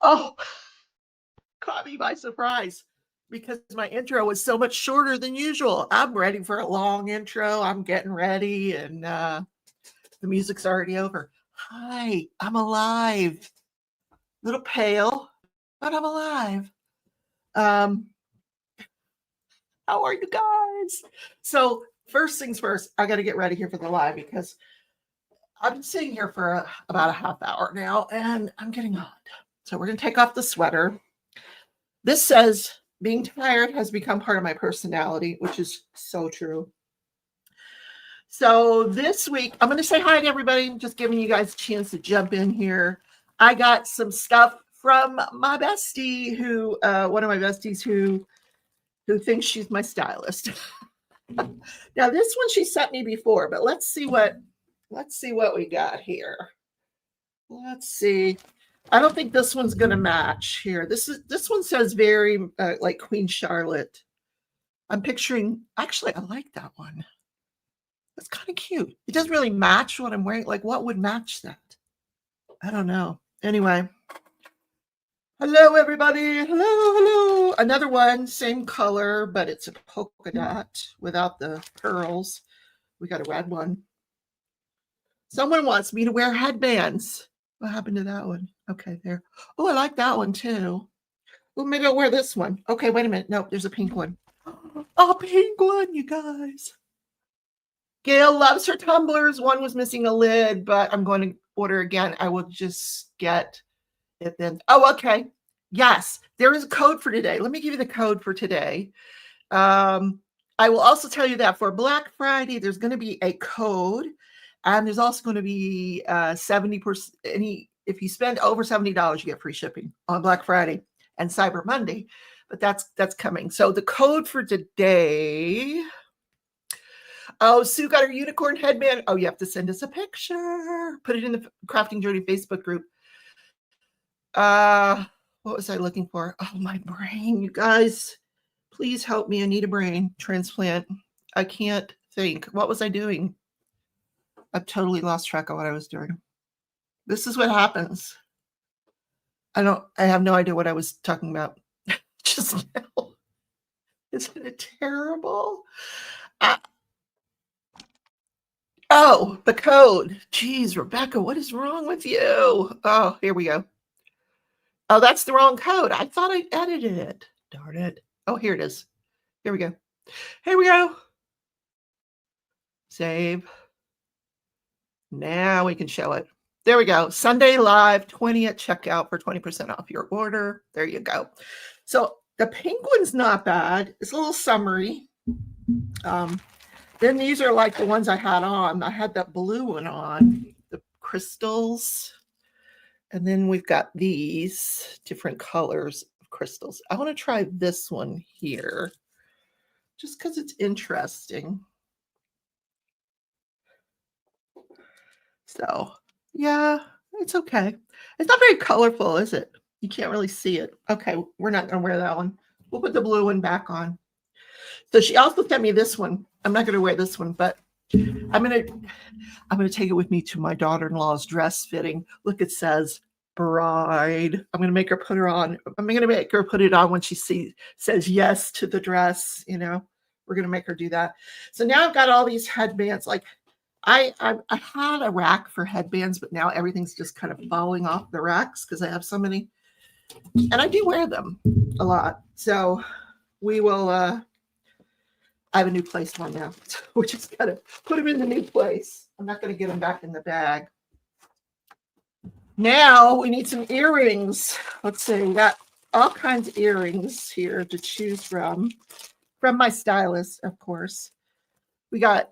Oh, caught me by surprise because my intro was so much shorter than usual. I'm ready for a long intro. I'm getting ready, and the music's already over. Hi, I'm alive. A little pale, but I'm alive. Um, how are you guys? So, first things first, I got to get ready here for the live because I've been sitting here for about a half hour now and I'm getting hot. So, we're going to take off the sweater. This says being tired has become part of my personality, which is so true. So this week, I'm going to say hi to everybody. I'm just giving you guys a chance to jump in here. I got some stuff from my bestie, who one of my besties who thinks she's my stylist. Now this one she sent me before, but let's see what we got here. Let's see. I don't think this one's going to match here. This one says very like Queen Charlotte. I'm picturing, actually, I like that one. That's kind of cute. It doesn't really match what I'm wearing. Like, what would match that? I don't know. Anyway. Hello, everybody. Hello. Another one, same color, but it's a polka dot without the pearls. We got a red one. Someone wants me to wear headbands. What happened to that one? Okay, there. Oh, I like that one too. Oh, maybe I'll wear this one. Okay, wait a minute. Nope, there's a pink one. Oh, pink one, you guys. Gail loves her tumblers. One was missing a lid, but I'm going to order again. I will just get it then. Oh, okay. Yes, there is a code for today. Let me give you the code for today. I will also tell you that for Black Friday, there's going to be a code, and there's also going to be 70%. If you spend over $70, you get free shipping on Black Friday and Cyber Monday. But that's coming. So the code for today. Oh, Sue got her unicorn headband. Oh, you have to send us a picture. Put it in the Crafting Journey Facebook group. What was I looking for? Oh, my brain, you guys. Please help me. I need a brain transplant. I can't think. What was I doing? I've totally lost track of what I was doing. This is what happens. I have no idea what I was talking about just now. Isn't it terrible? Oh, the code. Geez, Rebecca, what is wrong with you? Oh, here we go. Oh, that's the wrong code. I thought I edited it. Darn it. Oh, here it is. Here we go. Here we go. Save. Now we can show it. There we go. Sunday Live 20 at checkout for 20% off your order. There you go. So the pink one's not bad. It's a little summery. Then these are like the ones I had on. I had that blue one on, the crystals. And then we've got these different colors of crystals. I want to try this one here just because it's interesting. So, yeah, it's okay. It's not very colorful, is it? You can't really see it. Okay, we're not going to wear that one. We'll put the blue one back on. So she also sent me this one. I'm not going to wear this one, but I'm going to take it with me to my daughter-in-law's dress fitting. Look, it says bride. I'm going to make her put her on. I'm going to make her put it on when she says yes to the dress. You know, we're going to make her do that. So now I've got all these headbands. Like I had a rack for headbands, but now everything's just kind of falling off the racks because I have so many, and I do wear them a lot. So we will. I have a new place one now. So we're just going to put them in the new place. I'm not going to get them back in the bag. Now we need some earrings. Let's see. We got all kinds of earrings here to choose from my stylist, of course. We got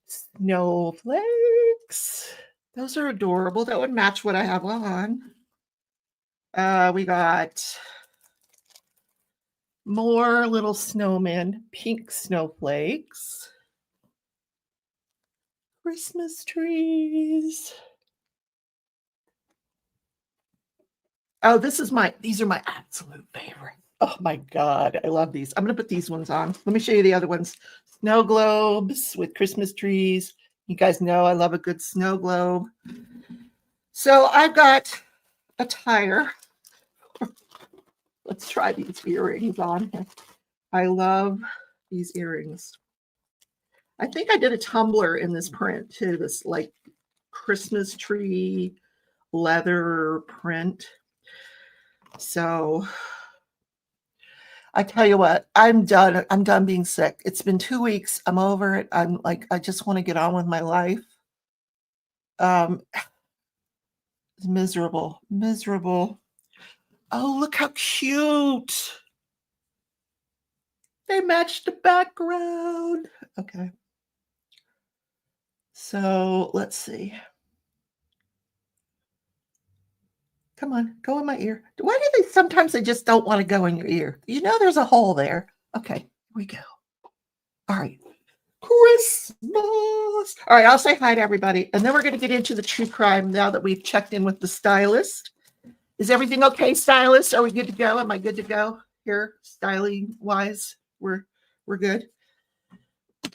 snowflakes. Those are adorable. That would match what I have on. We got more little snowmen, pink snowflakes, Christmas trees. Oh, these are my absolute favorite. Oh my God, I love these. I'm going to put these ones on. Let me show you the other ones. Snow globes with Christmas trees. You guys know I love a good snow globe. So I've got a tire Let's try these earrings on. I love these earrings. I think I did a tumbler in this print too, this like Christmas tree leather print. So I tell you what, I'm done. I'm done being sick. It's been 2 weeks. I'm over it. I'm like, I just want to get on with my life. It's miserable, miserable. Oh, look how cute. They match the background. Okay. So let's see. Come on, go in my ear. Why do they sometimes they just don't want to go in your ear? You know there's a hole there. Okay, here we go. All right. Christmas. All right, I'll say hi to everybody. And then we're going to get into the true crime now that we've checked in with the stylist. Is everything okay, stylist? Are we good to go? Am I good to go here, styling wise? We're good.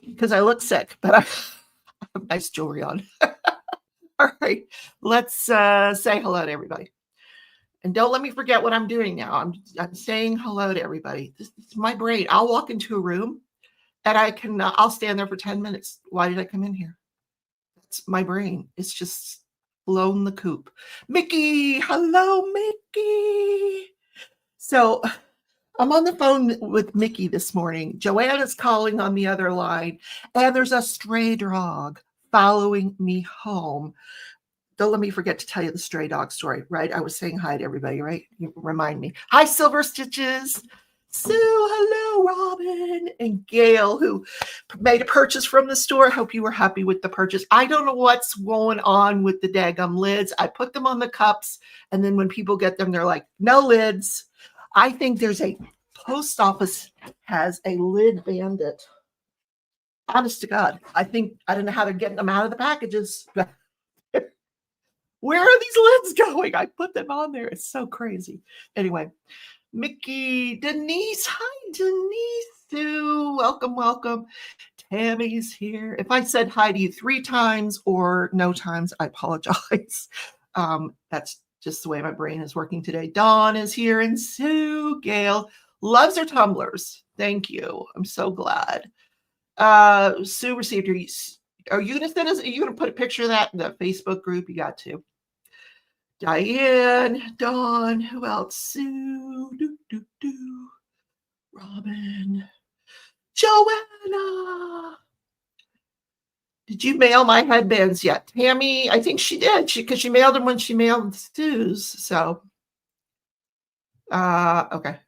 Because I look sick, but I have nice jewelry on. All right, let's say hello to everybody. And don't let me forget what I'm doing now. I'm saying hello to everybody. This is my brain. I'll walk into a room and I'll stand there for 10 minutes. Why did I come in here? That's my brain. It's just blown the coop. Mickey, hello, Mickey. So I'm on the phone with Mickey this morning. Joanna's calling on the other line, and there's a stray dog following me home. Don't let me forget to tell you the stray dog story, right? I was saying hi to everybody, right? You remind me. Hi, Silver Stitches. Sue, hello, Robin, and Gail, who made a purchase from the store. Hope you were happy with the purchase. I don't know what's going on with the daggum lids. I put them on the cups, and then when people get them, they're like, no lids. I think there's a post office has a lid bandit. Honest to God, I don't know how they're getting them out of the packages. Where are these lids going? I put them on there. It's so crazy. Anyway, Mickey, Denise. Hi, Denise. Sue. Welcome, welcome. Tammy's here. If I said hi to you 3 times or no times, I apologize. That's just the way my brain is working today. Dawn is here, and Sue. Gail loves her tumblers. Thank you. I'm so glad. Sue received her. Are you going to send us? Are you going to put a picture of that in the Facebook group? You got to. Diane, Dawn, who else? Sue, Robin, Joanna. Did you mail my headbands yet? Tammy, I think she did. Because she mailed them when she mailed Sue's. So, okay.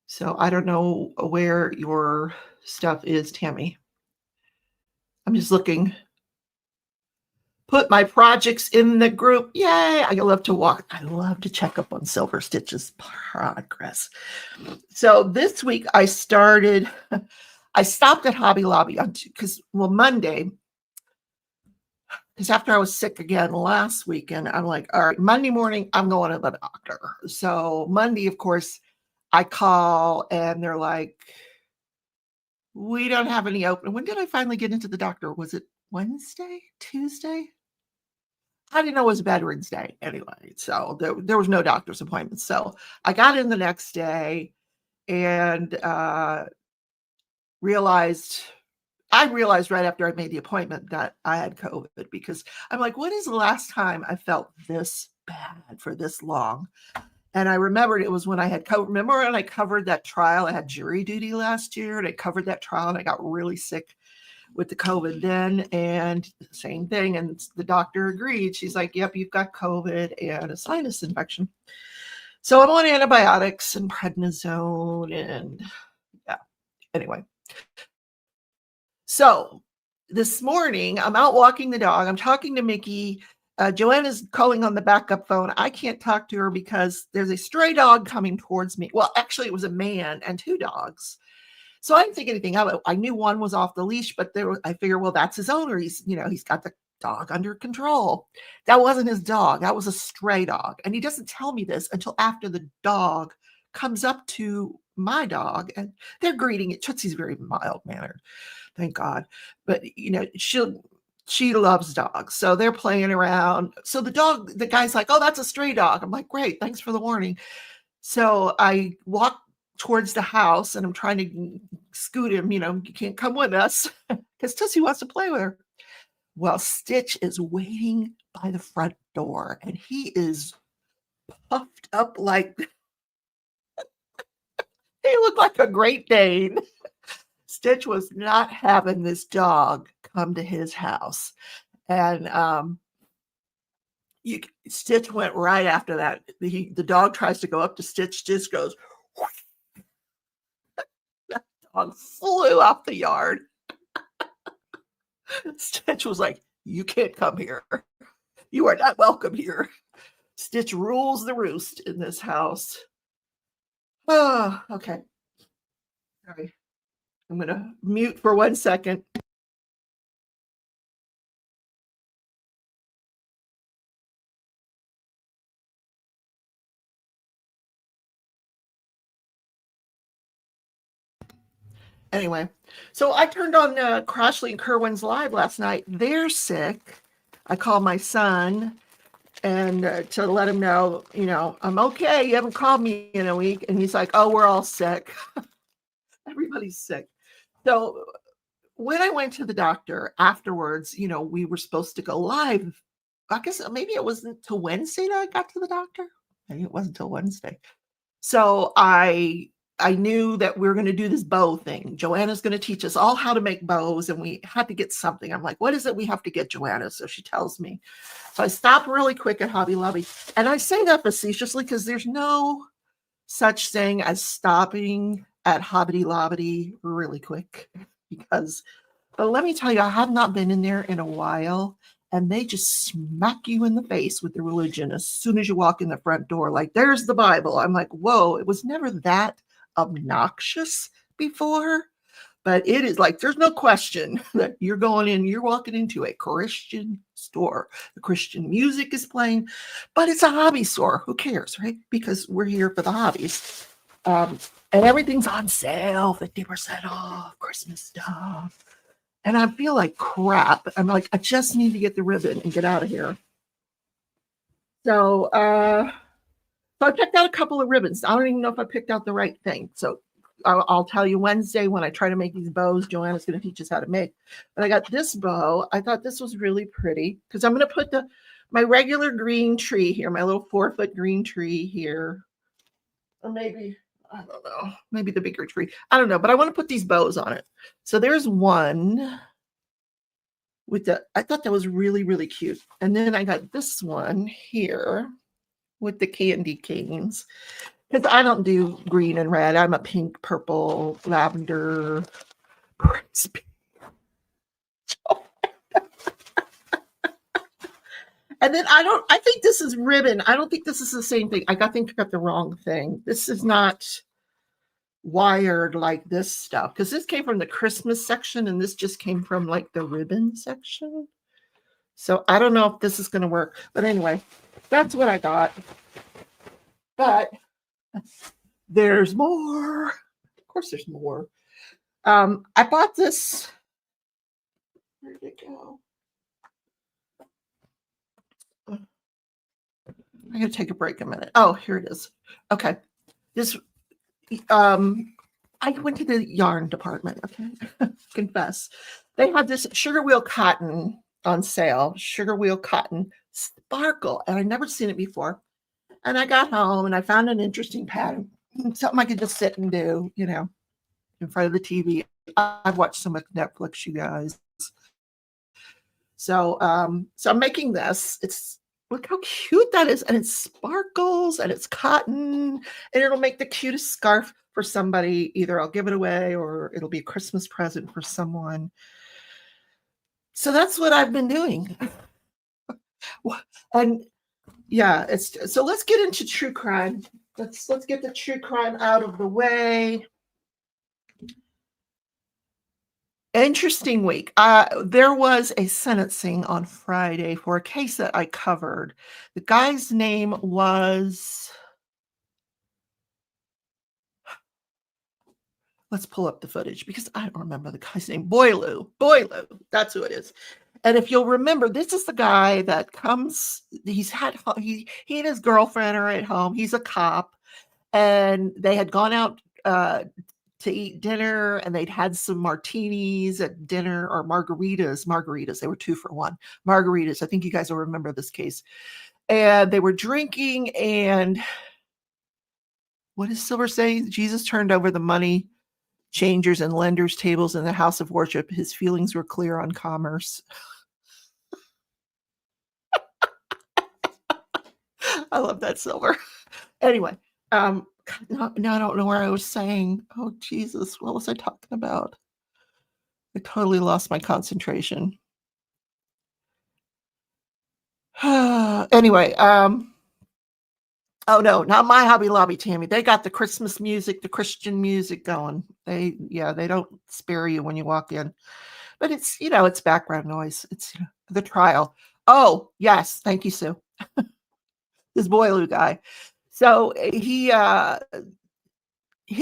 So I don't know where your stuff is, Tammy. I'm just looking. Put my projects in the group. Yay. I love to check up on Silver Stitch's progress. So this week I stopped at Hobby Lobby because Monday, because after I was sick again last weekend, I'm like, all right, Monday morning, I'm going to the doctor. So Monday, of course, I call and they're like, we don't have any open. When did I finally get into the doctor? Was it Wednesday? Tuesday? I didn't know it was Veterans Day anyway. So there was no doctor's appointment. So I got in the next day and realized right after I made the appointment that I had COVID, because I'm like, when is the last time I felt this bad for this long? And I remembered it was when I had COVID. Remember when I covered that trial? I had jury duty last year and I covered that trial and I got really sick with the COVID then, and same thing. And the doctor agreed. She's like, yep, you've got COVID and a sinus infection. So I'm on antibiotics and prednisone and yeah, anyway. So this morning I'm out walking the dog. I'm talking to Mickey. Joanna's calling on the backup phone. I can't talk to her because there's a stray dog coming towards me. Well, actually it was a man and 2 dogs. So I didn't think anything of it. I knew one was off the leash, but I figured, well, that's his owner. He's got the dog under control. That wasn't his dog. That was a stray dog. And he doesn't tell me this until after the dog comes up to my dog and they're greeting it. Tootsie's very mild mannered, thank God. But she loves dogs. So they're playing around. So the guy's like, oh, that's a stray dog. I'm like, great, thanks for the warning. So I walk towards the house and I'm trying to scoot him, you can't come with us because Tussie wants to play with her. Well, Stitch is waiting by the front door and he is puffed up like he looked like a Great Dane. Stitch was not having this dog come to his house. And Stitch went right after that. The dog tries to go up to Stitch, just goes, that dog flew off the yard. Stitch was like, you can't come here. You are not welcome here. Stitch rules the roost in this house. Oh, okay. Sorry. I'm going to mute for 1 second. Anyway, so I turned on Crashly and Kerwin's live last night. They're sick. I called my son and to let him know, I'm okay. You haven't called me in a week. And he's like, oh, we're all sick. Everybody's sick. So when I went to the doctor afterwards, we were supposed to go live. I guess maybe it wasn't till Wednesday that I got to the doctor. Maybe it wasn't till Wednesday. So I knew that we were going to do this bow thing. Joanna's going to teach us all how to make bows, and we had to get something. I'm like, what is it we have to get, Joanna? So she tells me. So I stopped really quick at Hobby Lobby. And I say that facetiously because there's no such thing as stopping at Hobby Lobby really quick. But let me tell you, I have not been in there in a while. And they just smack you in the face with the religion as soon as you walk in the front door. Like, there's the Bible. I'm like, whoa, it was never that obnoxious before. But it is like, there's no question that you're walking into a Christian store. The Christian music is playing, but it's a hobby store. Who cares, right? Because we're here for the hobbies. And everything's on sale, 50% off, Christmas stuff. And I feel like crap. I'm like, I just need to get the ribbon and get out of here. So I picked out a couple of ribbons. I don't even know if I picked out the right thing. So I'll tell you Wednesday when I try to make these bows. Joanna's going to teach us how to make. But I got this bow. I thought this was really pretty because I'm going to put my regular green tree here, my little 4-foot green tree here. Or maybe, I don't know, maybe the bigger tree. I don't know, but I want to put these bows on it. So there's one I thought that was really, really cute. And then I got this one here with the candy canes. Because I don't do green and red. I'm a pink, purple, lavender, crispy. And then I think this is ribbon. I don't think this is the same thing. I think I got the wrong thing. This is not wired like this stuff because this came from the Christmas section and this just came from like the ribbon section. So I don't know if this is going to work, but anyway, that's what I got. But there's more. Of course there's more. I bought this. Where did it go? I'm going to take a break a minute. Oh, here it is. Okay. This I went to the yarn department, okay? Confess. They had this Sugar Wheel cotton on sale, Sugar Wheel cotton sparkle, and I'd never seen it before. And I got home and I found an interesting pattern, something I could just sit and do, in front of the TV. I've watched so much Netflix, you guys. So I'm making this. Look how cute that is. And it sparkles and it's cotton and it'll make the cutest scarf for somebody. Either I'll give it away or it'll be a Christmas present for someone. So that's what I've been doing. And yeah, so let's get into true crime. Let's get the true crime out of the way. Interesting week. There was a sentencing on Friday for a case that I covered. The guy's name was, let's pull up the footage because I don't remember the guy's name. Boileau. That's who it is. And if you'll remember, this is the guy that comes, he and his girlfriend are at home. He's a cop, and they had gone out to eat dinner, and they'd had some martinis at dinner, or margaritas. They were 2 for $1. Margaritas. I think you guys will remember this case. And they were drinking, and what does Silver say? Jesus turned over the money changers and lenders' tables in the house of worship. His feelings were clear on commerce. I love that, Silver. Anyway, now I don't know where I was saying. Oh, Jesus, what was I talking about? I totally lost my concentration. Anyway, oh no, not my Hobby Lobby, Tammy. They got the Christmas music, the Christian music going. They don't spare you when you walk in. But it's, it's background noise. It's the trial. Oh, yes. Thank you, Sue. This Boileau guy. So he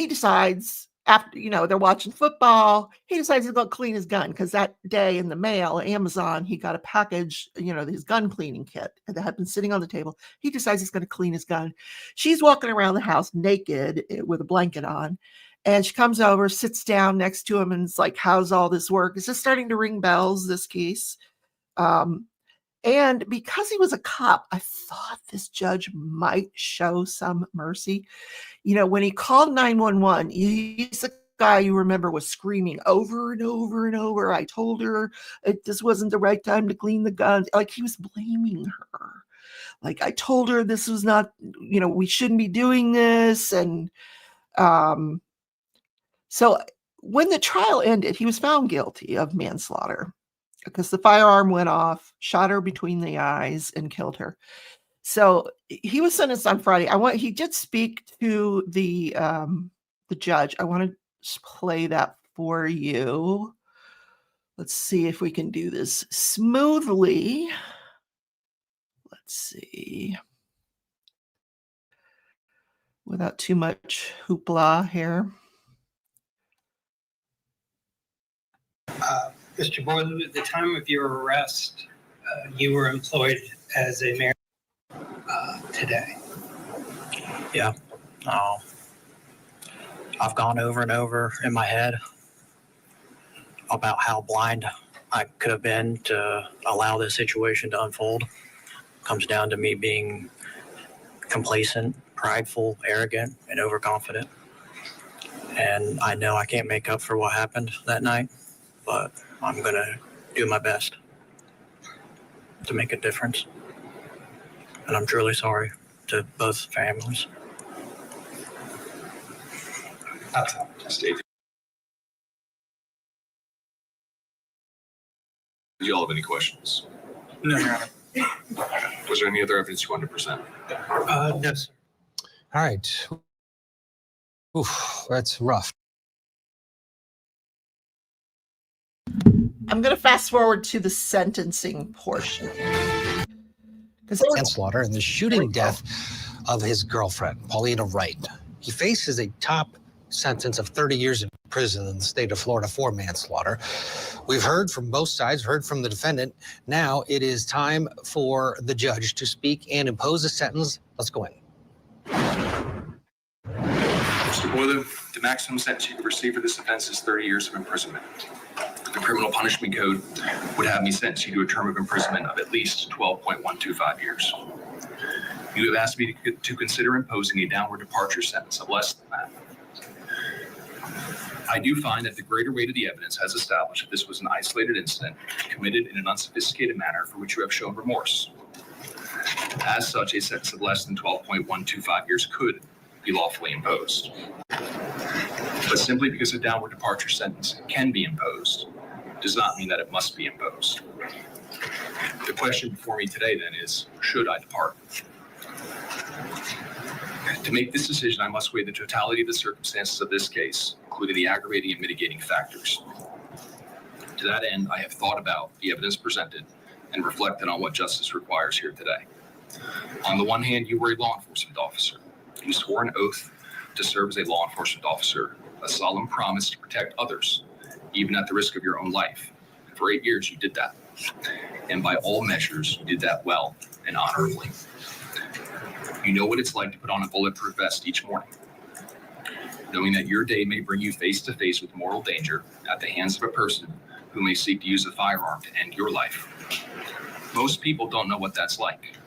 decides, after, they're watching football, he decides he's going to clean his gun, because that day in the mail, Amazon, he got a package, his gun cleaning kit that had been sitting on the table. He decides he's going to clean his gun. She's walking around the house naked with a blanket on, and she comes over, sits down next to him, and is like, how's all this work? Is this starting to ring bells, this case? And because he was a cop, I thought this judge might show some mercy. When he called 911, he's the guy you remember was screaming over and over and over, I told her this wasn't the right time to clean the gun. Like, he was blaming her. Like, I told her this was not, we shouldn't be doing this. And so when the trial ended, he was found guilty of manslaughter, because the firearm went off, shot her between the eyes, and killed her. So he was sentenced on Friday. He did speak to the judge. I want to play that for you. Let's see if we can do this smoothly. Let's see. Without too much hoopla here. Mr. Boileau, at the time of your arrest, you were employed as a mayor today. Yeah. I've gone over and over in my head about how blind I could have been to allow this situation to unfold. Comes down to me being complacent, prideful, arrogant, and overconfident. And I know I can't make up for what happened that night, but I'm going to do my best to make a difference. And I'm truly sorry to both families. That's all. Steve. Do you all have any questions? No, Your Honor. Was there any other evidence you wanted to present? No, sir. All right. Oof, that's rough. I'm going to fast forward to the sentencing portion. Manslaughter and the shooting death of his girlfriend, Paulina Wright. He faces a top sentence of 30 years in prison in the state of Florida for manslaughter. We've heard from both sides, heard from the defendant. Now it is time for the judge to speak and impose a sentence. Let's go in. Mr. Boileau, the maximum sentence you could receive for this offense is 30 years of imprisonment. The Criminal Punishment Code would have me sentence you to a term of imprisonment of at least 12.125 years. You have asked me to consider imposing a downward departure sentence of less than that. I do find that the greater weight of the evidence has established that this was an isolated incident committed in an unsophisticated manner for which you have shown remorse. As such, a sentence of less than 12.125 years could be lawfully imposed. But simply because a downward departure sentence can be imposed does not mean that it must be imposed. The question before me today then is, should I depart? To make this decision, I must weigh the totality of the circumstances of this case, including the aggravating and mitigating factors. To that end, I have thought about the evidence presented and reflected on what justice requires here today. On the one hand, you were a law enforcement officer. You swore an oath to serve as a law enforcement officer, a solemn promise to protect others, even at the risk of your own life. And for 8 years, you did that. And by all measures, you did that well and honorably. You know what it's like to put on a bulletproof vest each morning, knowing that your day may bring you face to face with mortal danger at the hands of a person who may seek to use a firearm to end your life. Most people don't know what that's like.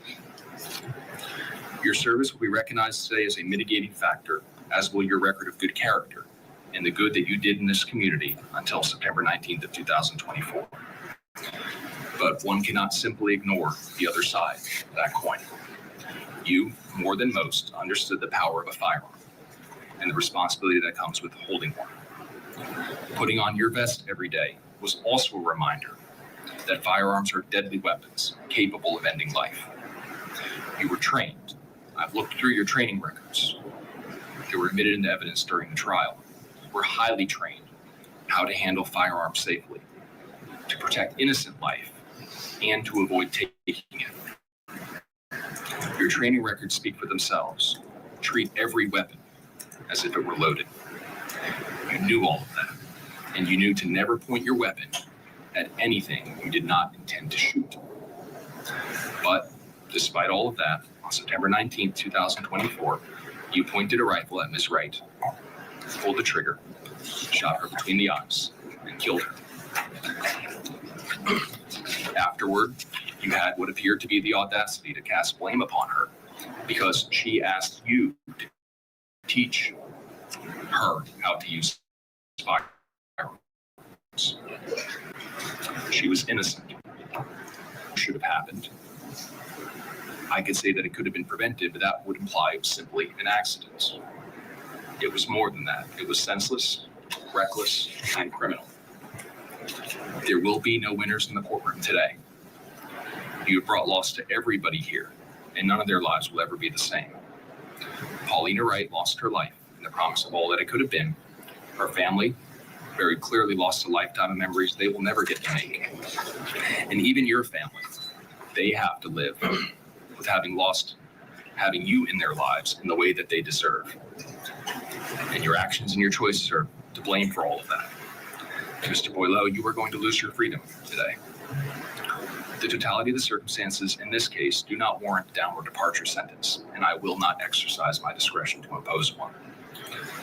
Your service will be recognized today as a mitigating factor, as will your record of good character and the good that you did in this community until September 19th of 2024. But one cannot simply ignore the other side of that coin. You, more than most, understood the power of a firearm and the responsibility that comes with holding one. Putting on your vest every day was also a reminder that firearms are deadly weapons capable of ending life. You were trained. I've looked through your training records. They were admitted into evidence during the trial. You were highly trained how to handle firearms safely, to protect innocent life, and to avoid taking it. Your training records speak for themselves. Treat every weapon as if it were loaded. You knew all of that, and you knew to never point your weapon at anything you did not intend to shoot. But despite all of that, on September 19th, 2024, you pointed a rifle at Ms. Wright, pulled the trigger, shot her between the eyes, and killed her. Afterward, you had what appeared to be the audacity to cast blame upon her because she asked you to teach her how to use firearms. She was innocent. Should have happened. I could say that it could have been prevented, but that would imply it was simply an accident. It was more than that. It was senseless, reckless, and criminal. There will be no winners in the courtroom today. You have brought loss to everybody here, and none of their lives will ever be the same. Paulina Wright lost her life in the promise of all that it could have been. Her family very clearly lost a lifetime of memories they will never get to make. And even your family, they have to live with having you in their lives in the way that they deserve. And your actions and your choices are to blame for all of that. Mr. Boileau, you are going to lose your freedom today. The totality of the circumstances in this case do not warrant a downward departure sentence, and I will not exercise my discretion to impose one.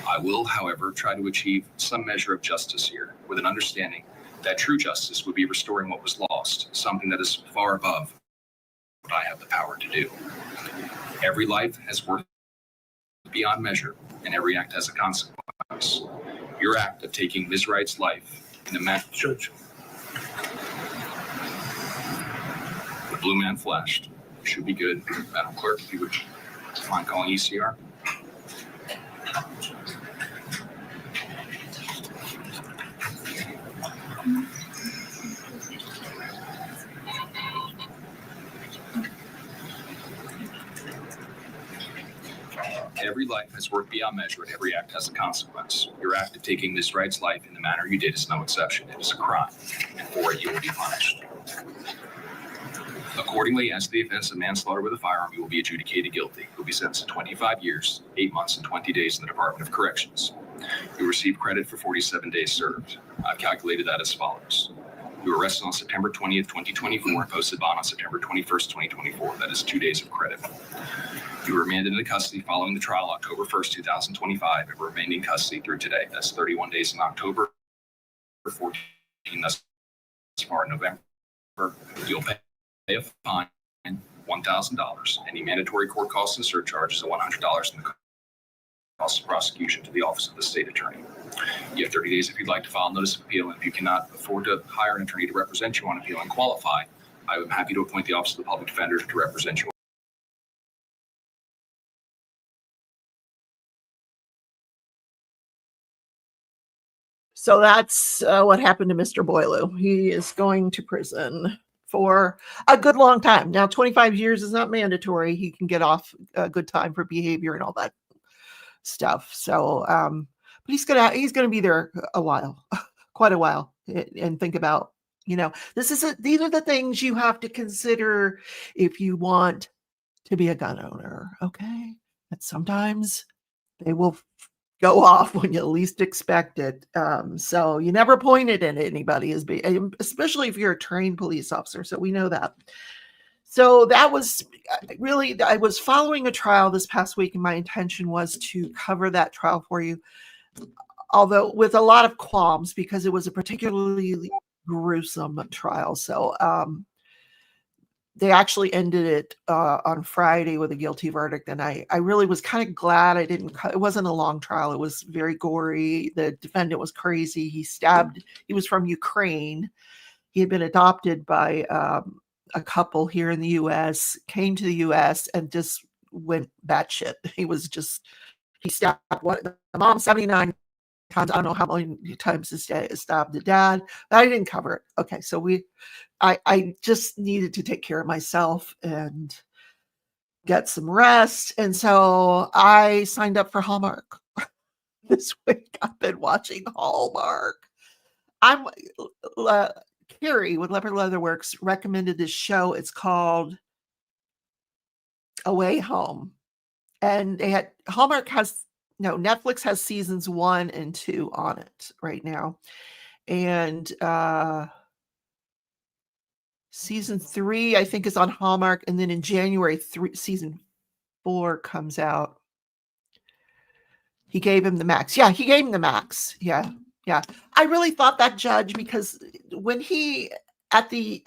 I will, however, try to achieve some measure of justice here, with an understanding that true justice would be restoring what was lost, something that is far above what I have the power to do. Every life has worth beyond measure, and every act has a consequence. Your act of taking Ms. Wright's life in the Judge. The blue man flashed. Should be good. Madam Clerk, if you would mind calling ECR. Every life has worth beyond measure, and every act has a consequence. Your act of taking Ms. Wright's life in the manner you did is no exception. It is a crime, and for it you will be punished. Accordingly, as to the offense of manslaughter with a firearm, you will be adjudicated guilty. You will be sentenced to 25 years, 8 months, and 20 days in the Department of Corrections. You will receive credit for 47 days served. I've calculated that as follows. You were arrested on September 20th, 2024, and posted bond on September 21st, 2024. That is 2 days of credit. You were remanded into custody following the trial October 1st, 2025, and remained in custody through today. That's 31 days in October, 14 thus far in November. You'll pay a fine, $1,000. Any mandatory court costs and surcharges of $100 in the cost of prosecution to the Office of the State Attorney. You have 30 days if you'd like to file a notice of appeal, and if you cannot afford to hire an attorney to represent you on appeal and qualify, I am happy to appoint the Office of the Public Defender to represent you. So that's what happened to Mr. Boileau. He is going to prison for a good long time. Now, 25 years is not mandatory. He can get off a good time for behavior and all that stuff. So, but he's gonna be there a while, quite a while, and think about, these are the things you have to consider if you want to be a gun owner. Okay, that sometimes they will go off when you least expect it. So you never point it at anybody, especially if you're a trained police officer. So we know that. So that was really, I was following a trial this past week, and my intention was to cover that trial for you, although with a lot of qualms because it was a particularly gruesome trial. So they actually ended it on Friday with a guilty verdict. And I really was kind of glad I didn't, it wasn't a long trial. It was very gory. The defendant was crazy. He was from Ukraine. He had been adopted by a couple here in the U.S., came to the U.S. and just went batshit. He stabbed the mom 79 times. I don't know how many times he stabbed the dad, but I didn't cover it. Okay, so I just needed to take care of myself and get some rest. And so I signed up for Hallmark this week. I've been watching Hallmark. Carrie with Leopard Leatherworks recommended this show. It's called Away Home. And Netflix has seasons 1 and 2 on it right now. And season 3, I think, is on Hallmark. And then in January, season 4 comes out. He gave him the max. Yeah, he gave him the max. Yeah. I really thought that judge, because when he he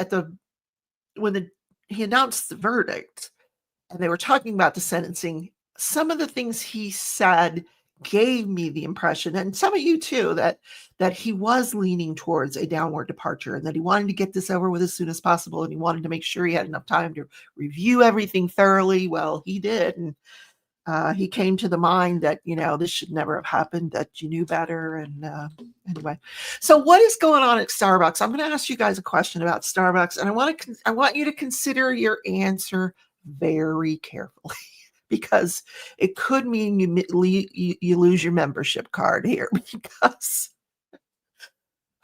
announced the verdict and they were talking about the sentencing, some of the things he said gave me the impression, and some of you too, that he was leaning towards a downward departure and that he wanted to get this over with as soon as possible. And he wanted to make sure he had enough time to review everything thoroughly. Well, he did. And he came to the mind that, this should never have happened, that you knew better. And anyway, so what is going on at Starbucks? I'm going to ask you guys a question about Starbucks, and I want you to consider your answer very carefully, because it could mean you lose your membership card here. Because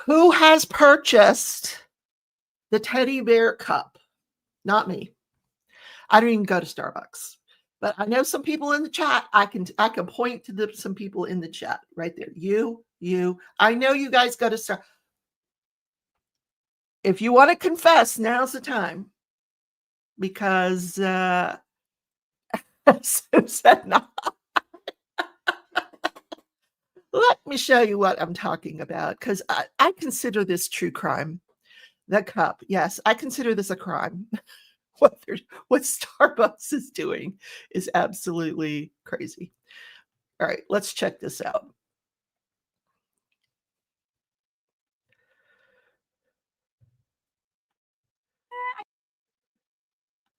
who has purchased the teddy bear cup? Not me. I don't even go to Starbucks. But I know some people in the chat. I can point to some people in the chat right there. You. I know you guys go to Starbucks. If you want to confess, now's the time. Because Sue said no. Let me show you what I'm talking about. Because I consider this true crime. The cup. Yes, I consider this a crime. What Starbucks is doing is absolutely crazy. All right, let's check this out.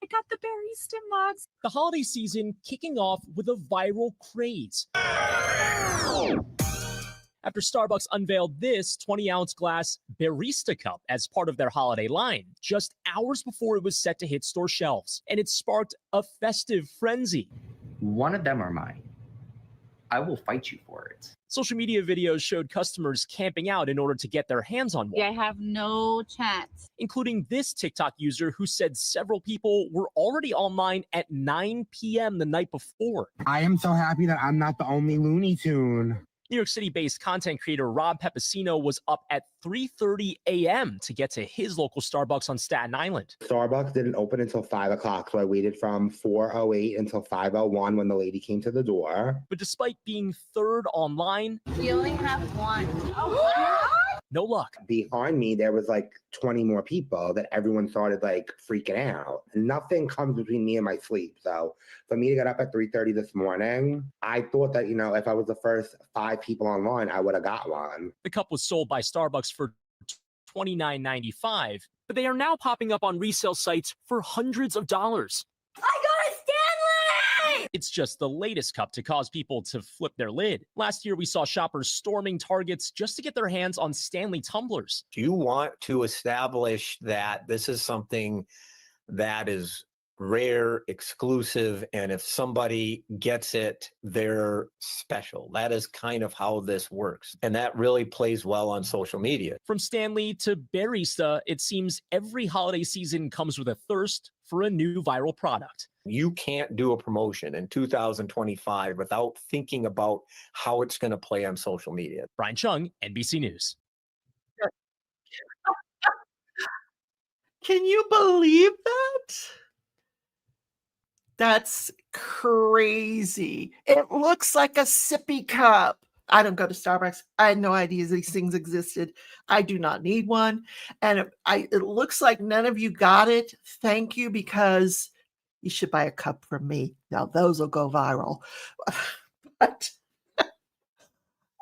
I got the barista mugs. The holiday season kicking off with a viral craze. After Starbucks unveiled this 20-ounce glass barista cup as part of their holiday line, just hours before it was set to hit store shelves, and it sparked a festive frenzy. One of them are mine. I will fight you for it. Social media videos showed customers camping out in order to get their hands on one. I have no chance. Including this TikTok user who said several people were already online at 9 p.m. the night before. I am so happy that I'm not the only Looney Tune. New York City-based content creator Rob Pepicino was up at 3:30 a.m. to get to his local Starbucks on Staten Island. Starbucks didn't open until 5 o'clock, so I waited from 4:08 until 5:01 when the lady came to the door. But despite being third online, We only have one. no luck. Behind me, there was like 20 more people that everyone started like freaking out. Nothing comes between me and my sleep. So for me to get up at 3:30 this morning, I thought that, if I was the first 5 people online, I would have got one. The cup was sold by Starbucks for $29.95, but they are now popping up on resale sites for hundreds of dollars. I got a Stanley! It's just the latest cup to cause people to flip their lid. Last year, we saw shoppers storming Targets just to get their hands on Stanley tumblers. Do you want to establish that this is something that is rare, exclusive, and if somebody gets it, they're special. That is kind of how this works. And that really plays well on social media. From Stanley to Barista, it seems every holiday season comes with a thirst for a new viral product. You can't do a promotion in 2025 without thinking about how it's going to play on social media. Brian Chung, NBC News. Can you believe that? That's crazy. It looks like a sippy cup. I don't go to Starbucks. I had no idea these things existed. I do not need one. And it looks like none of you got it. Thank you, because you should buy a cup from me. Now those will go viral. But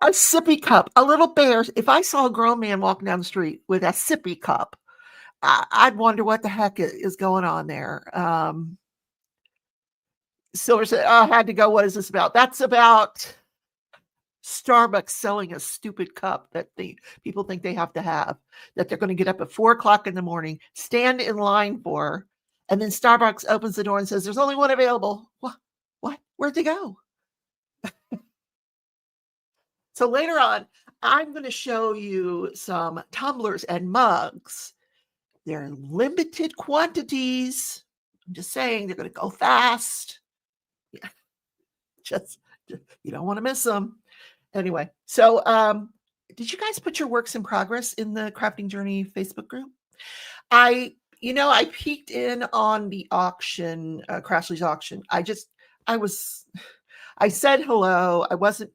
a sippy cup, a little bear. If I saw a grown man walking down the street with a sippy cup, I'd wonder what the heck is going on there. Silver said, I had to go. What is this about? That's about Starbucks selling a stupid cup that people think they have to have, that they're going to get up at 4 o'clock in the morning, stand in line for, and then Starbucks opens the door and says, there's only one available. What? Where'd they go? So later on, I'm going to show you some tumblers and mugs. They're limited quantities. I'm just saying they're going to go fast. Yeah. Just you don't want to miss them. Anyway, so did you guys put your works in progress in the Crafting Journey Facebook group? I peeked in on the auction, Crashly's auction. I said hello. I wasn't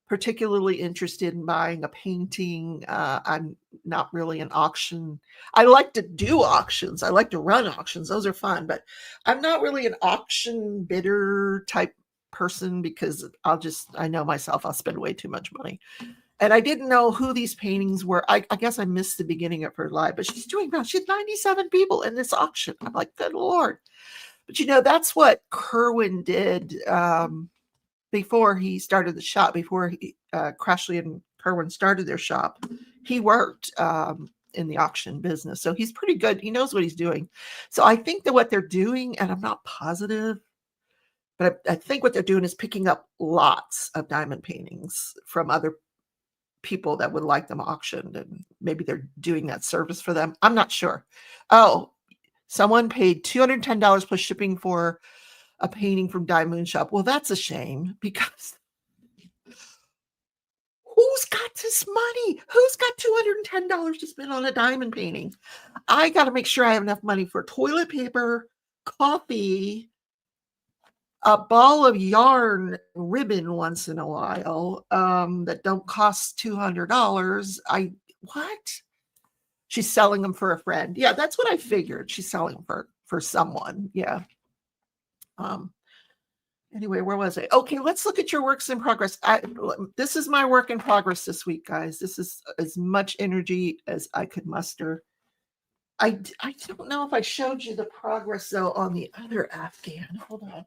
particularly interested in buying a painting. I'm not really an auction. I like to do auctions. I like to run auctions. Those are fun, but I'm not really an auction bidder type person, because I know myself, I'll spend way too much money. And I didn't know who these paintings were. I guess I missed the beginning of her live, but she's doing well. She had 97 people in this auction. I'm like, good Lord. But that's what Kerwin did before he started the shop, before Crashly and Kerwin started their shop. He worked in the auction business. So he's pretty good. He knows what he's doing. So I think that what they're doing, and I'm not positive, but I think what they're doing is picking up lots of diamond paintings from other people that would like them auctioned, and maybe they're doing that service for them. I'm not sure. Oh, someone paid $210 plus shipping for a painting from Diamond Moon Shop. Well, that's a shame, because who's got this money? Who's got $210 to spend on a diamond painting? I got to make sure I have enough money for toilet paper, coffee, a ball of yarn, ribbon once in a while that don't cost $200. What? She's selling them for a friend. Yeah, that's what I figured. She's selling them for someone. Yeah. Anyway, where was I? Okay, let's look at your works in progress. This is my work in progress this week, guys. This is as much energy as I could muster. I don't know if I showed you the progress, though, on the other Afghan. Hold on.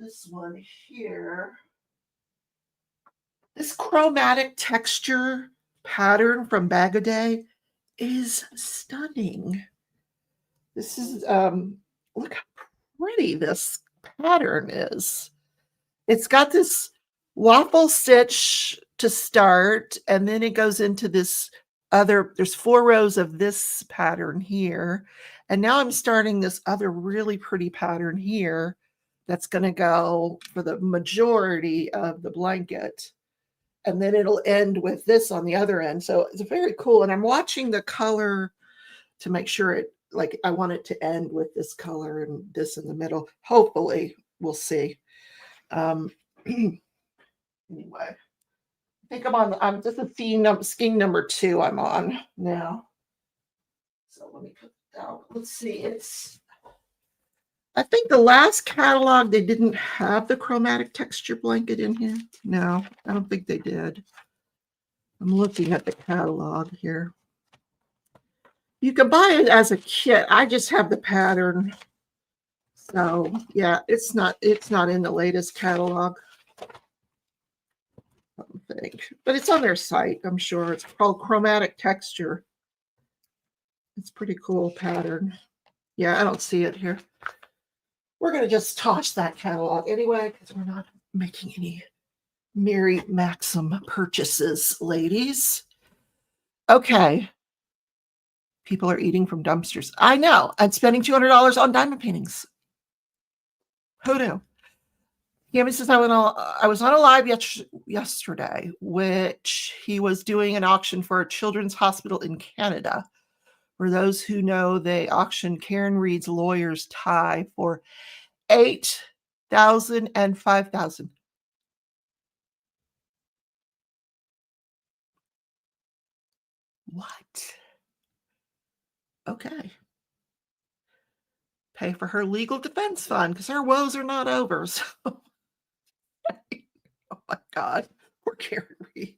This one here. This chromatic texture pattern from Bag O' Day is stunning. This is, look how pretty this pattern is. It's got this waffle stitch to start, and then it goes into this there's 4 rows of this pattern here. And now I'm starting this other really pretty pattern here that's going to go for the majority of the blanket. And then it'll end with this on the other end. So it's very cool. And I'm watching the color to make sure I want it to end with this color and this in the middle. Hopefully, we'll see. Anyway, I think this is scheme number 2 I'm on now. So let me put it down. Let's see. I think the last catalog, they didn't have the chromatic texture blanket in here. No, I don't think they did. I'm looking at the catalog here. You can buy it as a kit. I just have the pattern. So yeah, it's not in the latest catalog. I don't think, but it's on their site, I'm sure. It's called Chromatic Texture. It's pretty cool pattern. Yeah, I don't see it here. we're going to just toss that catalog anyway because we're not making any Mary Maxim purchases, ladies. Okay. People are eating from dumpsters. I know. And spending $200 on diamond paintings. Who knew? Yami says, I was on a live yesterday, which he was doing an auction for a children's hospital in Canada. For those who know, they auctioned Karen Reed's lawyer's tie for $8,000 and $5,000. What? Okay. Pay for her legal defense fund because her woes are not over. So, oh my God, poor Karen Reed.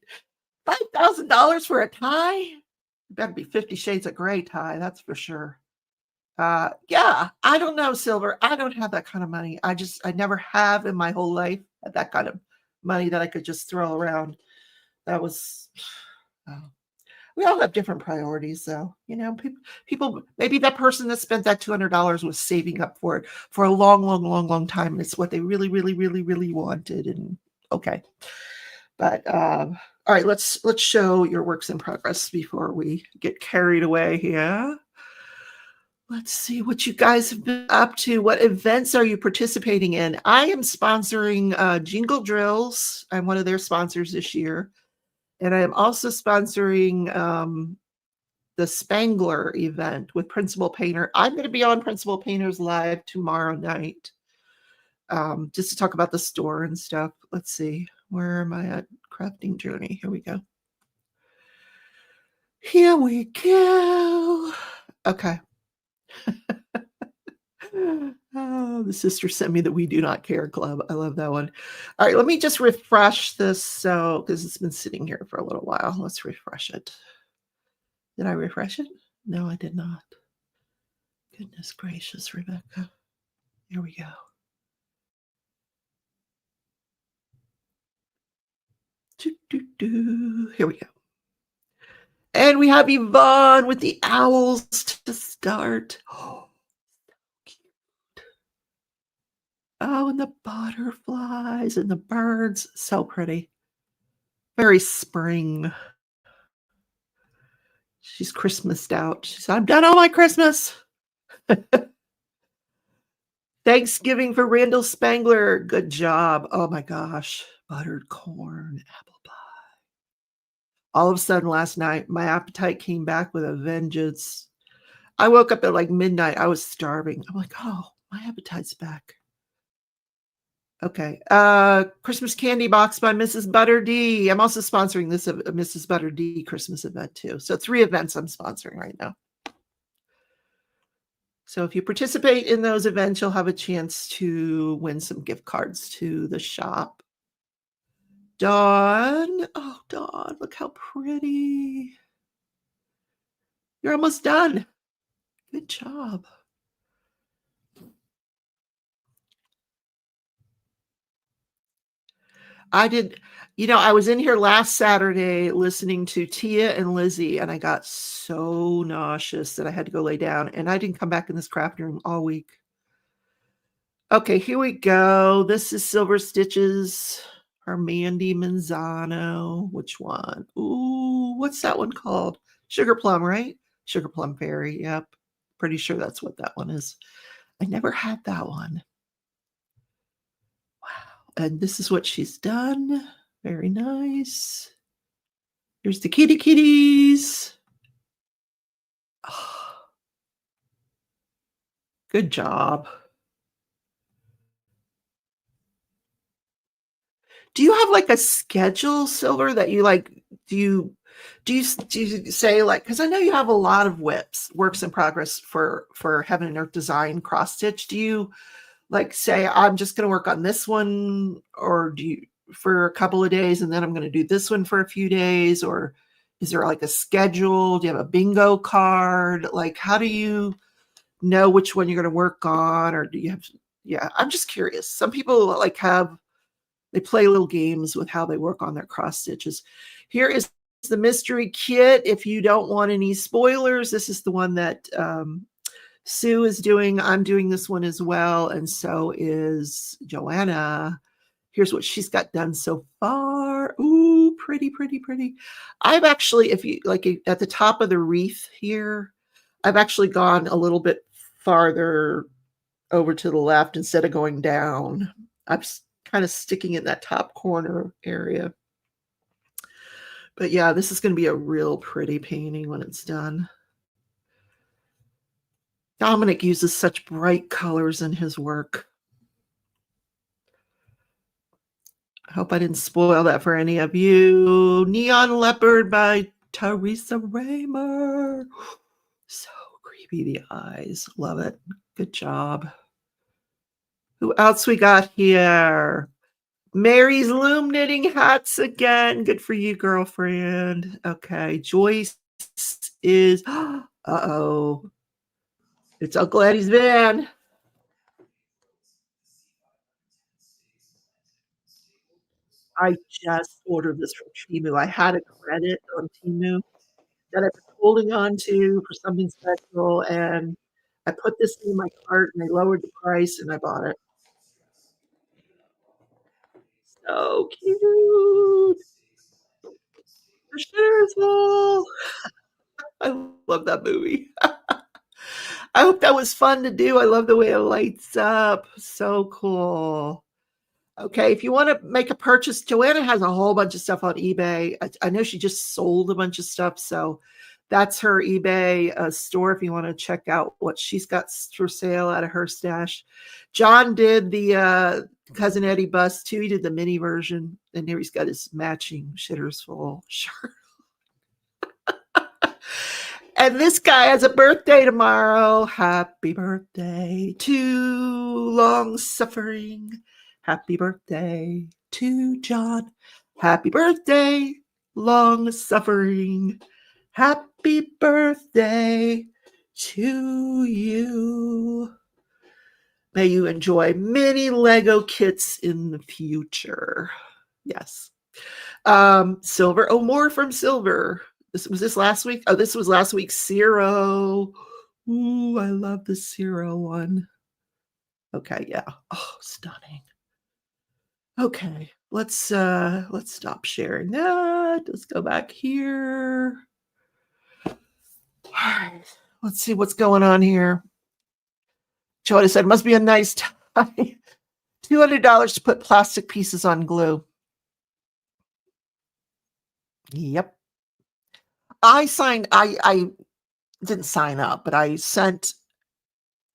$5,000 for a tie? It better be 50 Shades of Grey tie, that's for sure. Yeah, I don't know, Silver. I don't have that kind of money. I never have in my whole life had that kind of money that I could just throw around. That was, we all have different priorities, though. You know, people, maybe that person that spent that $200 was saving up for it for a long time. And it's what they really wanted. And okay. But, all right, let's show your works in progress before we get carried away here. Let's see what you guys have been up to. What events are you participating in? I am sponsoring Jingle Drills. I'm one of their sponsors this year. And I am also sponsoring the Spangler event with Principal Painter. I'm going to be on Principal Painter's Live tomorrow night just to talk about the store and stuff. Let's see. Where am I at? Crafting Journey. Here we go. Here we go. Okay. Oh, the sister sent me the We Do Not Care Club. I love that one. All right, let me just refresh this because it's been sitting here for a little while. Let's refresh it. Did I refresh it? No, I did not. Goodness gracious, Rebecca. Here we go. Here we go. And we have Yvonne with the owls to start. Oh, cute. Oh, and the butterflies and the birds. So pretty. Very spring. She's Christmased out. She said, I'm done all my Christmas. Thanksgiving for Randall Spangler. Good job. Oh my gosh. Buttered corn, apple pie. All of a sudden last night, my appetite came back with a vengeance. I woke up at like midnight. I was starving. I'm like, oh, my appetite's back. Okay. Christmas candy box by Mrs. Butter D. I'm also sponsoring this Mrs. Butter D Christmas event too. So 3 events I'm sponsoring right now. So if you participate in those events, you'll have a chance to win some gift cards to the shop. Dawn. Oh, Dawn, look how pretty. You're almost done. Good job. I was in here last Saturday listening to Tia and Lizzie, and I got so nauseous that I had to go lay down, and I didn't come back in this craft room all week. Okay, here we go. This is Silver Stitches. Our Mandy Manzano. Which one? Ooh, what's that one called? Sugar Plum, right? Sugar Plum Fairy. Yep. Pretty sure that's what that one is. I never had that one. Wow. And this is what she's done. Very nice. Here's the kitties. Oh, good job. Do you have like a schedule, Silver, that you like? Do you say like? Because I know you have a lot of works in progress for Heaven and Earth Design cross stitch. Do you like say I'm just going to work on this one, or do you for a couple of days and then I'm going to do this one for a few days, or is there like a schedule? Do you have a bingo card? Like, how do you know which one you're going to work on, or do you have? Yeah, I'm just curious. Some people like they play little games with how they work on their cross stitches. Here is the mystery kit. If you don't want any spoilers, this is the one that Sue is I'm doing this one as well. And so is Joanna. Here's what she's got done so far. Ooh, pretty, pretty, pretty. I've actually, if you like at the top of the wreath here, I've actually gone a little bit farther over to the left instead of going down. I'm kind of sticking in that top corner area. But yeah, this is going to be a real pretty painting when it's done. Dominic uses such bright colors in his work. I hope I didn't spoil that for any of you. Neon Leopard by Teresa Raymer. So creepy, the eyes. Love it. Good job. Who else we got here? Mary's loom knitting hats again. Good for you, girlfriend. Okay. Joyce is, uh-oh. It's Uncle Eddie's van. I just ordered this from Temu. I had a credit on Temu that I've been holding on to for something special, and I put this in my cart, and they lowered the price, and I bought it. So cute. The shitter's full. I love that movie. I hope that was fun to do. I love the way it lights up. So cool. Okay, if you want to make a purchase, Joanna has a whole bunch of stuff on eBay. I know she just sold a bunch of stuff, so that's her eBay store if you want to check out what she's got for sale out of her stash. John did the Cousin Eddie bust too. He did the mini version, and here he's got his matching shitters full shirt. And this guy has a birthday tomorrow. Happy birthday to long suffering. Happy birthday to John. Happy birthday, long suffering. Happy birthday to you. May you enjoy many Lego kits in the future. Yes. Silver. Oh, more from Silver. Was this last week? Oh, this was last week's Zero. Ooh, I love the Zero one. Okay, yeah. Oh, stunning. Okay, let's stop sharing that. Let's go back here. All right, let's see what's going on here. Joanna said, must be a nice time. $200 to put plastic pieces on glue. Yep. I didn't sign up, but I sent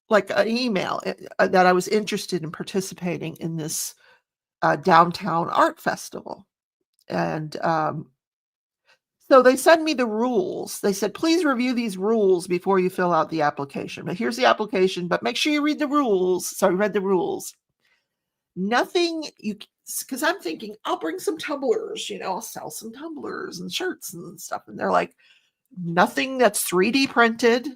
like an email that I was interested in participating in this downtown art festival. And so they sent me the rules. They said, please review these rules before you fill out the application. But here's the application, but make sure you read the rules. So I read the rules. Nothing because I'm thinking I'll bring some tumblers, I'll sell some tumblers and shirts and stuff. And they're like, nothing that's 3D printed,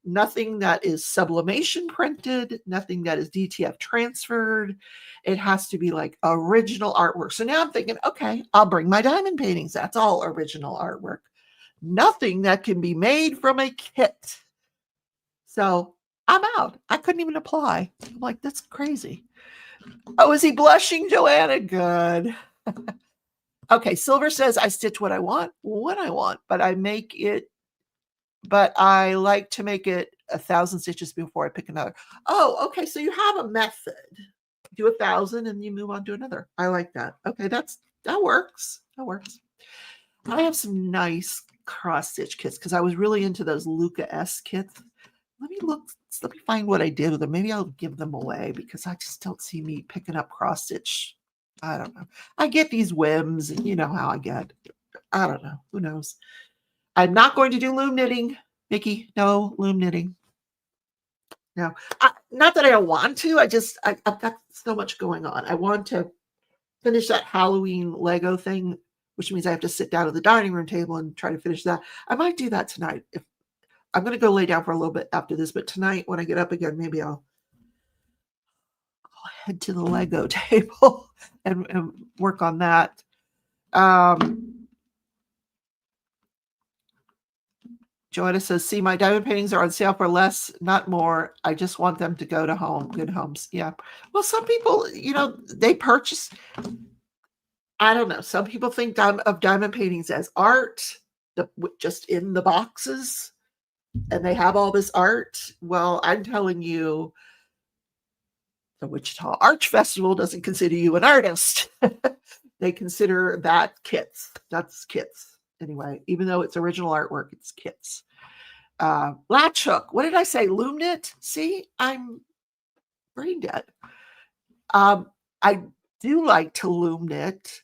nothing that is sublimation printed, nothing that is DTF transferred. It has to be like original artwork. So now I'm thinking, okay, I'll bring my diamond paintings. That's all original artwork. Nothing that can be made from a kit. So I'm out. I couldn't even apply. I'm like, that's crazy. Oh, is he blushing, Joanna? Good. Okay, Silver says, I stitch what I want, when I want, but I like to make it 1,000 stitches before I pick another. Oh, okay. So you have a method. Do 1,000 and you move on to another. I like that. Okay, that works. That works. I have some nice cross stitch kits because I was really into those Luca S kits. Let me find what I did with them. Maybe I'll give them away because I just don't see me picking up cross stitch. I don't know. I get these whims, and you know how I get. I don't know. Who knows? I'm not going to do loom knitting, Mickey. No loom knitting. No, not that I don't want to. I've got so much going on. I want to finish that Halloween Lego thing, which means I have to sit down at the dining room table and try to finish that. I might do that tonight. If I'm going to go lay down for a little bit after this, but tonight when I get up again, maybe I'll head to the Lego table and work on that. Joanna says, see, my diamond paintings are on sale for less, not more. I just want them to go to good homes. Yeah. Well, some people, they purchase, I don't know. Some people think of diamond paintings as art, just in the boxes, and they have all this art. Well, I'm telling you, the Wichita Arts Festival doesn't consider you an artist. They consider that kits. That's kits. Anyway, even though it's original artwork, it's kits. Latch hook. What did I say? Lumnit? See, I'm brain dead. I do like to Lumnit,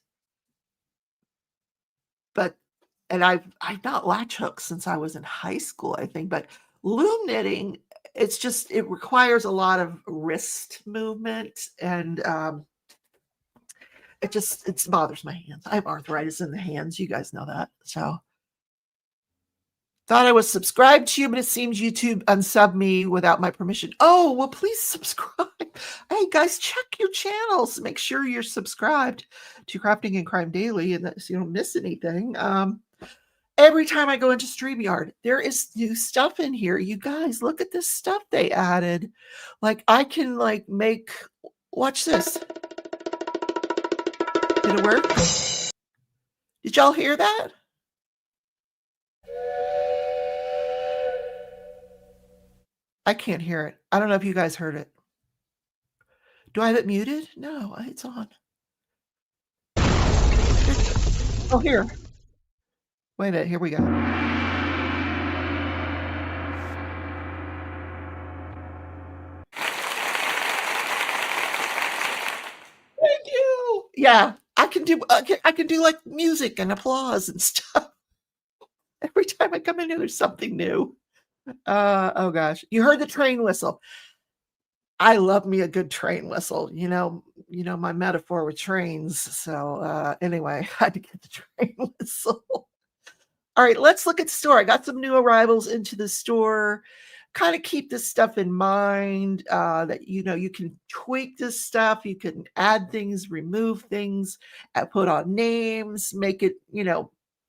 and I've not latch hook since I was in high school, I think, but loom knitting, it requires a lot of wrist movement, and it bothers my hands. I have arthritis in the hands. You guys know that. So thought I was subscribed to you, but it seems YouTube unsubbed me without my permission. Oh, well, please subscribe. Hey, guys, check your channels. Make sure you're subscribed to Crafting and Crime Daily and that so you don't miss anything. Every time I go into StreamYard, there is new stuff in here. You guys, look at this stuff they added. Like, I can, watch this. Did it work? Did y'all hear that? I can't hear it. I don't know if you guys heard it. Do I have it muted? No, it's on. Oh, here. Wait a minute. Here we go. Thank you. Yeah, I can do like music and applause and stuff. Every time I come in here, there's something new. Oh gosh, you heard the train whistle. I love me a good train whistle. You know my metaphor with trains. So anyway, I had to get the train whistle. All right, let's look at the store. I got some new arrivals into the store. Kind of keep this stuff in mind that you can tweak this stuff. You can add things, remove things, put on names, make it,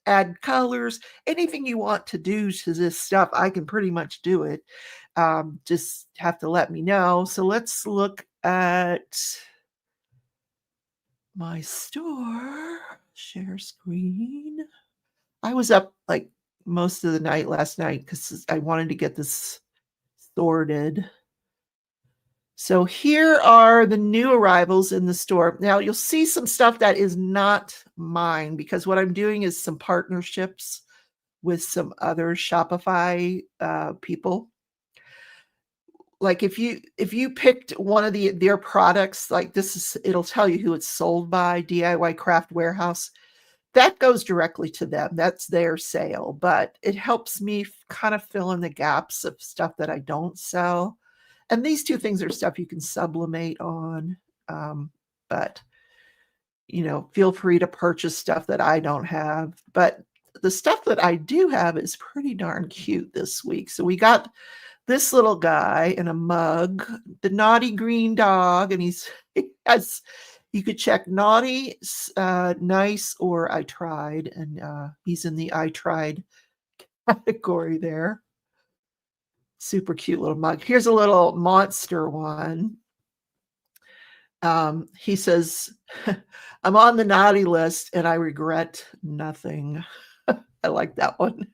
add colors, anything you want to do to this stuff. I can pretty much do it. Just have to let me know. So let's look at my store. Share screen. I was up like most of the night last night because I wanted to get this sorted. So here are the new arrivals in the store. Now you'll see some stuff that is not mine because what I'm doing is some partnerships with some other Shopify people. Like if you picked one of their products, like it'll tell you who it's sold by, DIY Craft Warehouse. That goes directly to them. That's their sale, but it helps me kind of fill in the gaps of stuff that I don't sell. And these two things are stuff you can sublimate on. But, feel free to purchase stuff that I don't have. But the stuff that I do have is pretty darn cute this week. So we got this little guy in a mug, the naughty green dog, and he has... You could check naughty, nice, or I tried, and he's in the I tried category there. Super cute little mug. Here's a little monster one. He says, I'm on the naughty list and I regret nothing. I like that one.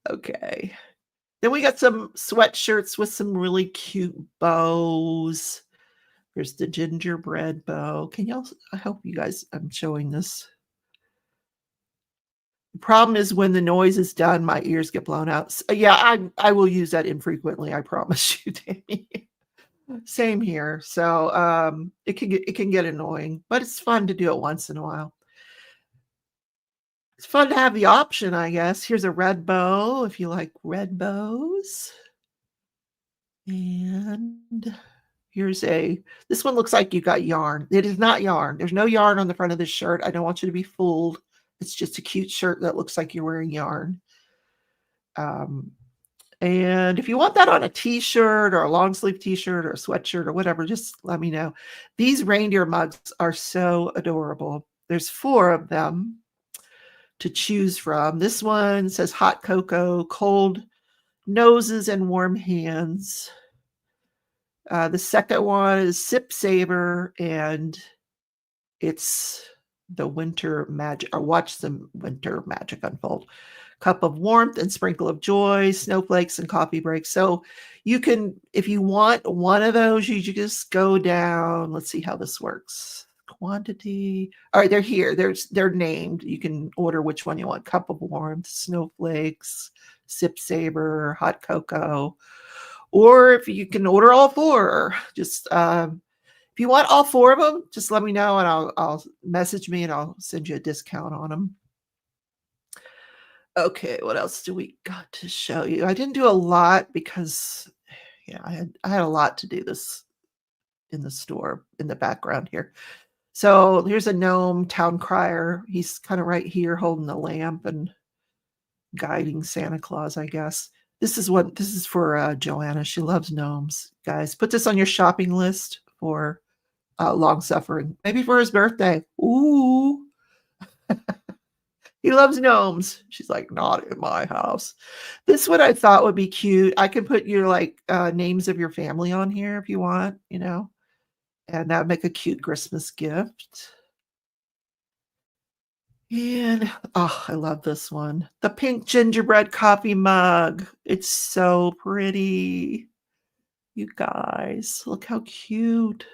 Okay. Then we got some sweatshirts with some really cute bows. Here's the gingerbread bow. I hope you guys, I'm showing this. The problem is when the noise is done, my ears get blown out. So, yeah, I will use that infrequently. I promise you, Tammy. Same here. So it can get annoying, but it's fun to do it once in a while. It's fun to have the option, I guess. Here's a red bow if you like red bows. And this one looks like you got yarn. It is not yarn. There's no yarn on the front of this shirt. I don't want you to be fooled. It's just a cute shirt that looks like you're wearing yarn. And if you want that on a t-shirt or a long sleeve t-shirt or a sweatshirt or whatever, just let me know. These reindeer mugs are so adorable. There's 4 of them. to choose from. This one says hot cocoa, cold noses, and warm hands. The second one is Sip Saber, and it's the winter magic, or watch the winter magic unfold. Cup of warmth and sprinkle of joy, snowflakes and coffee breaks. So you can, if you want one of those, you just go down. Let's see how this works. Quantity. All right, they're here. They're named. You can order which one you want. Cup of warmth, snowflakes, Sip Saber, hot cocoa. Or if you can order all four, just if you want all four of them, just let me know and I'll message me and I'll send you a discount on them. Okay, what else do we got to show you? I didn't do a lot because I had a lot to do this in the store in the background here. So here's a gnome town crier. He's kind of right here holding the lamp and guiding Santa Claus, I guess. This is for Joanna. She loves gnomes. Guys, put this on your shopping list for long suffering. Maybe for his birthday. Ooh. He loves gnomes. She's like, not in my house. This one I thought would be cute. I can put your names of your family on here if you want, and that would make a cute Christmas gift. And I love this one. The pink gingerbread coffee mug. It's so pretty. You guys, look how cute.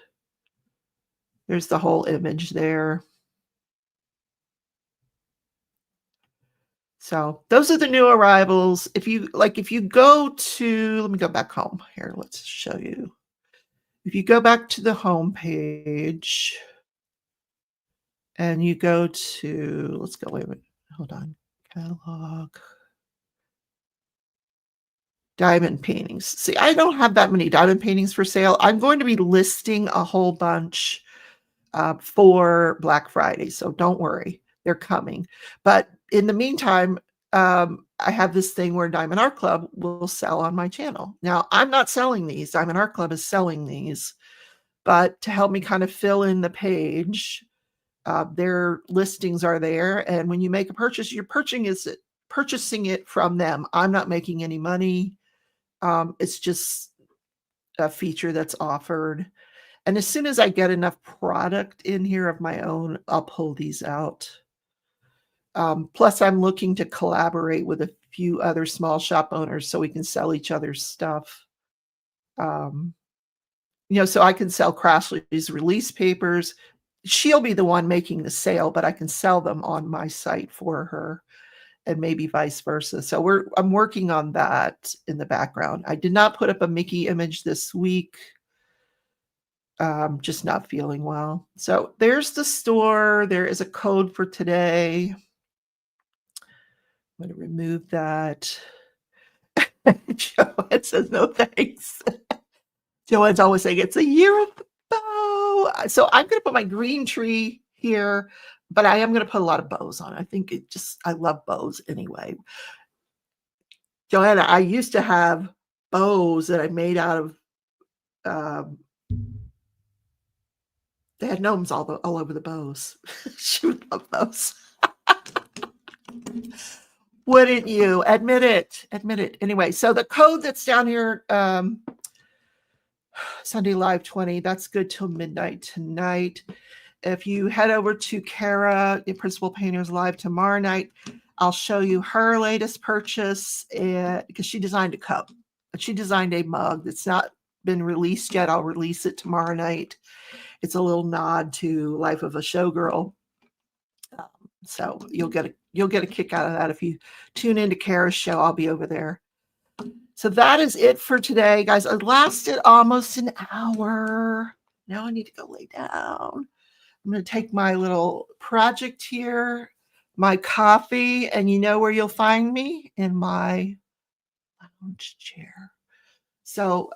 There's the whole image there. So those are the new arrivals. If you go to, let me go back home here. Let's show you. If you go back to the home page and you go to, let's go, wait a minute, hold on. Catalog. Diamond paintings. See, I don't have that many diamond paintings for sale. I'm going to be listing a whole bunch for Black Friday. So don't worry, they're coming. But in the meantime, I have this thing where Diamond Art Club will sell on my channel. Now, I'm not selling these. Diamond Art Club is selling these. But to help me kind of fill in the page, their listings are there. And when you make a purchase, you're purchasing it from them. I'm not making any money. It's just a feature that's offered. And as soon as I get enough product in here of my own, I'll pull these out. Plus, I'm looking to collaborate with a few other small shop owners so we can sell each other's stuff. So I can sell Craftsly's release papers. She'll be the one making the sale, but I can sell them on my site for her, and maybe vice versa. So I'm working on that in the background. I did not put up a Mickey image this week. Just not feeling well. So there's the store. There is a code for today. I'm going to remove that. Joanne says no thanks. Joanne's always saying it's a year of the bow. So I'm going to put my green tree here, but I am going to put a lot of bows on. I think I love bows anyway. Joanna, I used to have bows that I made out of, they had gnomes all over the bows. She would love those. Wouldn't you? Admit it. Admit it. Anyway, so the code that's down here, Sunday Live 20, that's good till midnight tonight. If you head over to Kara, the Principal Painters Live tomorrow night, I'll show you her latest purchase because she designed a cup. She designed a mug that's not been released yet. I'll release it tomorrow night. It's a little nod to Life of a Showgirl. So you'll get a kick out of that if you tune into Kara's show. I'll be over there. So that is it for today, guys. It lasted almost an hour. Now I need to go lay down. I'm going to take my little project here, my coffee, and you know where you'll find me? In my lounge chair. So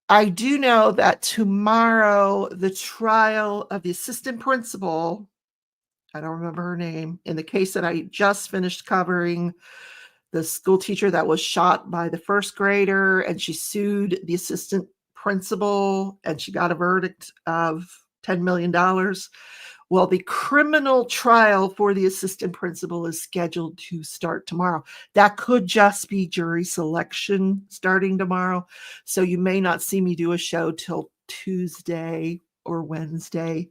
I do know that tomorrow the trial of the assistant principal, I don't remember her name, in the case that I just finished covering, the school teacher that was shot by the first grader, and she sued the assistant principal, and she got a verdict of $10 million. Well, the criminal trial for the assistant principal is scheduled to start tomorrow. That could just be jury selection starting tomorrow. So you may not see me do a show till Tuesday or Wednesday,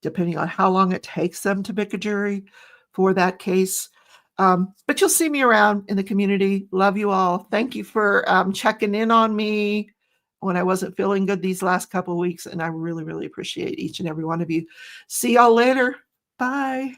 depending on how long it takes them to pick a jury for that case. But you'll see me around in the community. Love you all. Thank you for checking in on me when I wasn't feeling good these last couple of weeks. And I really, really appreciate each and every one of you. See y'all later. Bye.